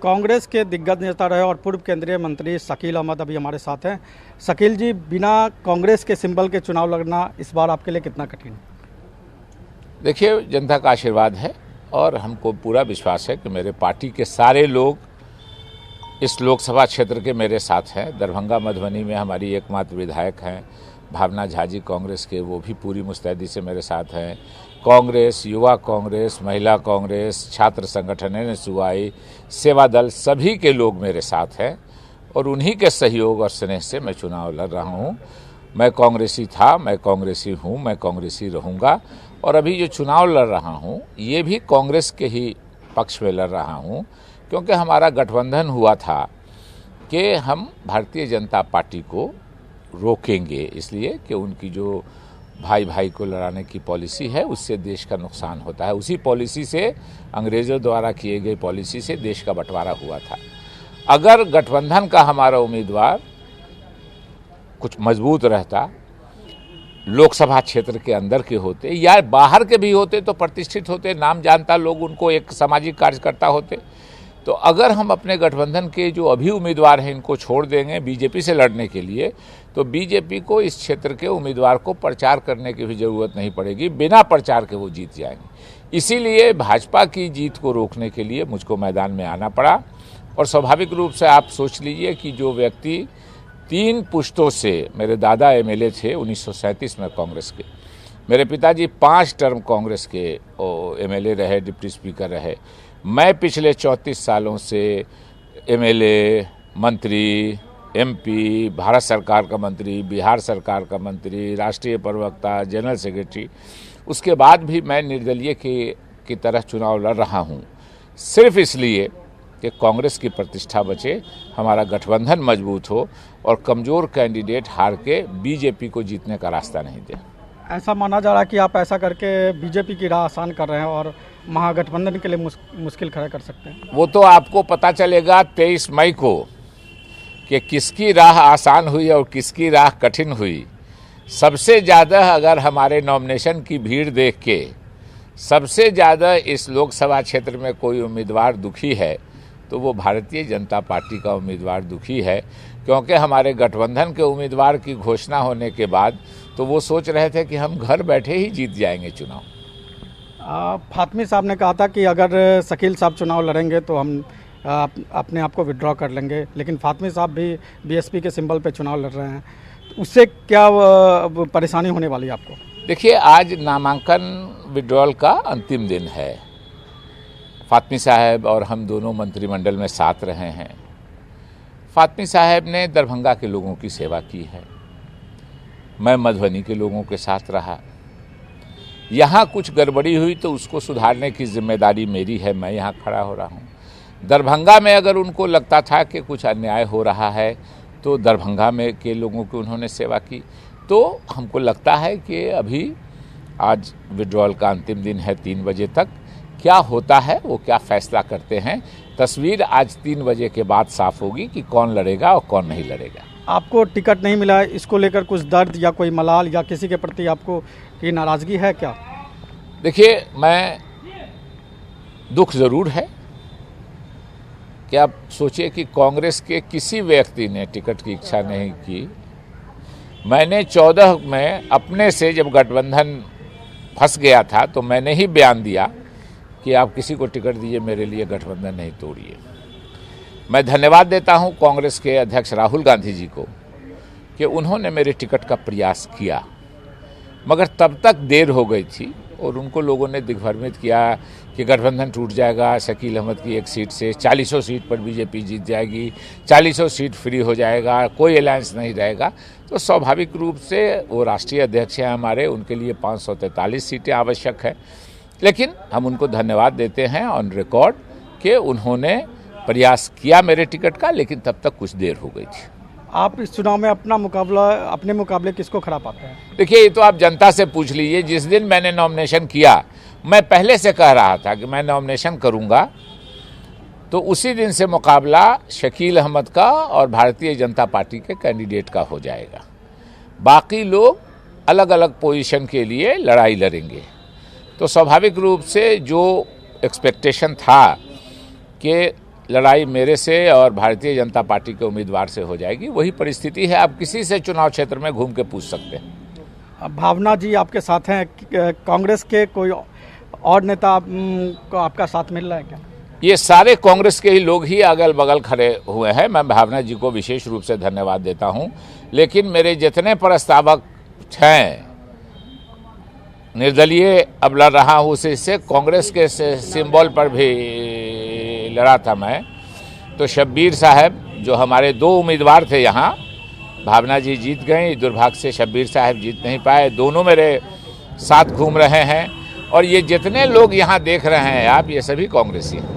कांग्रेस के दिग्गज नेता रहे और पूर्व केंद्रीय मंत्री शकील अहमद अभी हमारे साथ हैं। शकील जी, बिना कांग्रेस के सिंबल के चुनाव लड़ना इस बार आपके लिए कितना कठिन है? देखिए, जनता का आशीर्वाद है और हमको पूरा विश्वास है कि मेरे पार्टी के सारे लोग इस लोकसभा क्षेत्र के मेरे साथ हैं। दरभंगा मधुबनी में हमारी एकमात्र विधायक हैं भावना झा जी कांग्रेस के, वो भी पूरी मुस्तैदी से मेरे साथ हैं। कांग्रेस, युवा कांग्रेस, महिला कांग्रेस, छात्र संगठन एनएसयूआई, सेवा दल, सभी के लोग मेरे साथ हैं और उन्हीं के सहयोग और स्नेह से मैं चुनाव लड़ रहा हूं। मैं कांग्रेसी था, मैं कांग्रेसी हूं, मैं कांग्रेसी रहूंगा और अभी जो चुनाव लड़ रहा हूं ये भी कांग्रेस के ही पक्ष में लड़ रहा हूं, क्योंकि हमारा गठबंधन हुआ था कि हम भारतीय जनता पार्टी को रोकेंगे, इसलिए कि उनकी जो भाई भाई को लड़ाने की पॉलिसी है उससे देश का नुकसान होता है। उसी पॉलिसी से, अंग्रेजों द्वारा किए गए पॉलिसी से देश का बंटवारा हुआ था। अगर गठबंधन का हमारा उम्मीदवार कुछ मजबूत रहता, लोकसभा क्षेत्र के अंदर के होते या बाहर के भी होते तो प्रतिष्ठित होते, नाम जानता लोग उनको, एक सामाजिक कार्यकर्ता होते, तो अगर हम अपने गठबंधन के जो अभी उम्मीदवार हैं इनको छोड़ देंगे बीजेपी से लड़ने के लिए, तो बीजेपी को इस क्षेत्र के उम्मीदवार को प्रचार करने की भी जरूरत नहीं पड़ेगी, बिना प्रचार के वो जीत जाएंगे। इसीलिए भाजपा की जीत को रोकने के लिए मुझको मैदान में आना पड़ा। और स्वाभाविक रूप से आप सोच लीजिए कि जो व्यक्ति 3 पुश्तों से, मेरे दादा एमएलए थे 1937 में कांग्रेस के, मेरे पिताजी 5 टर्म कांग्रेस के एमएलए रहे, डिप्टी स्पीकर रहे, मैं पिछले 34 सालों से एमएलए, मंत्री, एमपी, भारत सरकार का मंत्री, बिहार सरकार का मंत्री, राष्ट्रीय प्रवक्ता, जनरल सेक्रेटरी, उसके बाद भी मैं निर्दलीय की तरह चुनाव लड़ रहा हूं, सिर्फ इसलिए कि कांग्रेस की प्रतिष्ठा बचे, हमारा गठबंधन मजबूत हो और कमजोर कैंडिडेट हार के बीजेपी को जीतने का रास्ता नहीं दे। ऐसा माना जा रहा है कि आप ऐसा करके बीजेपी की राह आसान कर रहे हैं और महागठबंधन के लिए मुश्किल खड़ा कर सकते हैं। वो तो आपको पता चलेगा 23 मई को कि किसकी राह आसान हुई और किसकी राह कठिन हुई। सबसे ज़्यादा अगर हमारे नॉमिनेशन की भीड़ देख के सबसे ज़्यादा इस लोकसभा क्षेत्र में कोई उम्मीदवार दुखी है तो वो भारतीय जनता पार्टी का उम्मीदवार दुखी है, क्योंकि हमारे गठबंधन के उम्मीदवार की घोषणा होने के बाद तो वो सोच रहे थे कि हम घर बैठे ही जीत जाएंगे चुनाव। फातमी साहब ने कहा था कि अगर शकील साहब चुनाव लड़ेंगे तो हम अपने आप को विड्रॉ कर लेंगे, लेकिन फातमी साहब भी बीएसपी के सिंबल पे चुनाव लड़ रहे हैं, तो उससे क्या परेशानी होने वाली है आपको? देखिए, आज नामांकन विड्रॉल का अंतिम दिन है। फातमी साहब और हम दोनों मंत्रिमंडल में साथ रहे हैं। फातमी साहब ने दरभंगा के लोगों की सेवा की है, मैं मधुबनी के लोगों के साथ रहा। यहाँ कुछ गड़बड़ी हुई तो उसको सुधारने की जिम्मेदारी मेरी है, मैं यहाँ खड़ा हो रहा हूँ। दरभंगा में अगर उनको लगता था कि कुछ अन्याय हो रहा है तो दरभंगा में के लोगों की उन्होंने सेवा की। तो हमको लगता है कि अभी आज विड्रॉल का अंतिम दिन है, 3 बजे तक क्या होता है, वो क्या फैसला करते हैं, तस्वीर आज 3 बजे के बाद साफ होगी कि कौन लड़ेगा और कौन नहीं लड़ेगा। आपको टिकट नहीं मिला, इसको लेकर कुछ दर्द या कोई मलाल या किसी के प्रति आपको की नाराज़गी है क्या? देखिए, मैं दुख ज़रूर है कि आप सोचिए कि कांग्रेस के किसी व्यक्ति ने टिकट की इच्छा नहीं की। मैंने 14 में अपने से, जब गठबंधन फंस गया था, तो मैंने ही बयान दिया कि आप किसी को टिकट दीजिए, मेरे लिए गठबंधन नहीं तोड़िए। मैं धन्यवाद देता हूं कांग्रेस के अध्यक्ष राहुल गांधी जी को कि उन्होंने मेरे टिकट का प्रयास किया, मगर तब तक देर हो गई थी और उनको लोगों ने दिग्भ्रमित किया कि गठबंधन टूट जाएगा, शकील अहमद की एक सीट से 40 सीट पर बीजेपी जीत जाएगी, 40 सीट फ्री हो जाएगा, कोई अलायंस नहीं रहेगा। तो स्वाभाविक रूप से वो राष्ट्रीय अध्यक्ष हैं हमारे, उनके लिए 543 सीटें आवश्यक है। लेकिन हम उनको धन्यवाद देते हैं ऑन रिकॉर्ड कि उन्होंने प्रयास किया मेरे टिकट का, लेकिन तब तक कुछ देर हो गई थी। आप इस चुनाव में अपने मुकाबले किसको खड़ा पाते हैं? देखिए, ये तो आप जनता से पूछ लीजिए। जिस दिन मैंने नॉमिनेशन किया, मैं पहले से कह रहा था कि मैं नॉमिनेशन करूंगा, तो उसी दिन से मुकाबला शकील अहमद का और भारतीय जनता पार्टी के कैंडिडेट का हो जाएगा। बाकी लोग अलग अलग पोजीशन के लिए लड़ाई लड़ेंगे। तो स्वाभाविक रूप से जो एक्सपेक्टेशन था कि लड़ाई मेरे से और भारतीय जनता पार्टी के उम्मीदवार से हो जाएगी। वही परिस्थिति है, आप किसी से चुनाव क्षेत्र में घूम के पूछ सकते हैं। भावना जी आपके साथ हैं, कांग्रेस के कोई और नेता को आपका साथ मिल रहा है क्या? ये सारे कांग्रेस के ही लोग ही अगल बगल खड़े हुए हैं। मैं भावना जी को विशेष रूप से धन्यवाद देता हूं, लेकिन मेरे जितने प्रस्तावक हैं, निर्दलीय अब लड़ रहा हूं, उससे कांग्रेस के सिंबल पर भी लड़ा था मैं। तो शब्बीर साहब जो हमारे 2 उम्मीदवार थे यहाँ, भावना जी जीत गई, दुर्भाग्य से शब्बीर साहब जीत नहीं पाए। दोनों मेरे साथ घूम रहे हैं और ये जितने लोग यहाँ देख रहे हैं आप, ये सभी कांग्रेसी हैं।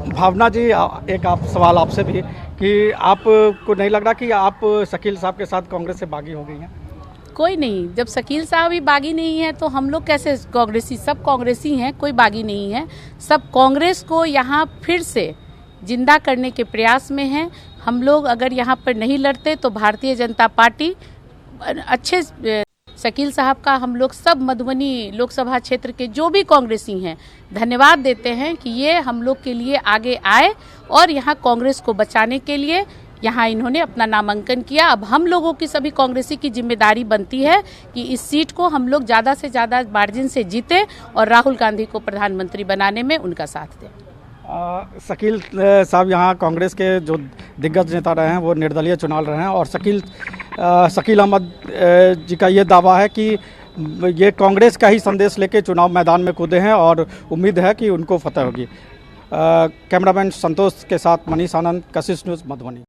भावना जी, एक सवाल आपसे भी कि आपको नहीं लग रहा कि आप शकील साहब के साथ कांग्रेस से बागी हो गई हैं? कोई नहीं, जब शकील साहब ही बागी नहीं है तो हम लोग कैसे कांग्रेसी? सब कांग्रेसी हैं, कोई बागी नहीं है। सब कांग्रेस को यहाँ फिर से जिंदा करने के प्रयास में हैं। हम लोग अगर यहाँ पर नहीं लड़ते तो भारतीय जनता पार्टी अच्छे शकील साहब का हम लोग सब मधुबनी लोकसभा क्षेत्र के जो भी कांग्रेसी हैं धन्यवाद देते हैं कि ये हम लोग के लिए आगे आए और यहाँ कांग्रेस को बचाने के लिए यहाँ इन्होंने अपना नामांकन किया। अब हम लोगों की, सभी कांग्रेसी की जिम्मेदारी बनती है कि इस सीट को हम लोग ज़्यादा से ज़्यादा मार्जिन से जीते और राहुल गांधी को प्रधानमंत्री बनाने में उनका साथ दें। शकील साहब यहाँ कांग्रेस के जो दिग्गज नेता रहे हैं वो निर्दलीय चुनाव रहे हैं और शकील अहमद जी का ये दावा है कि ये कांग्रेस का ही संदेश लेके चुनाव मैदान में कूदे हैं और उम्मीद है कि उनको फतह होगी। कैमरामैन संतोष के साथ मनीष आनंद, कशिश न्यूज़, मधुबनी।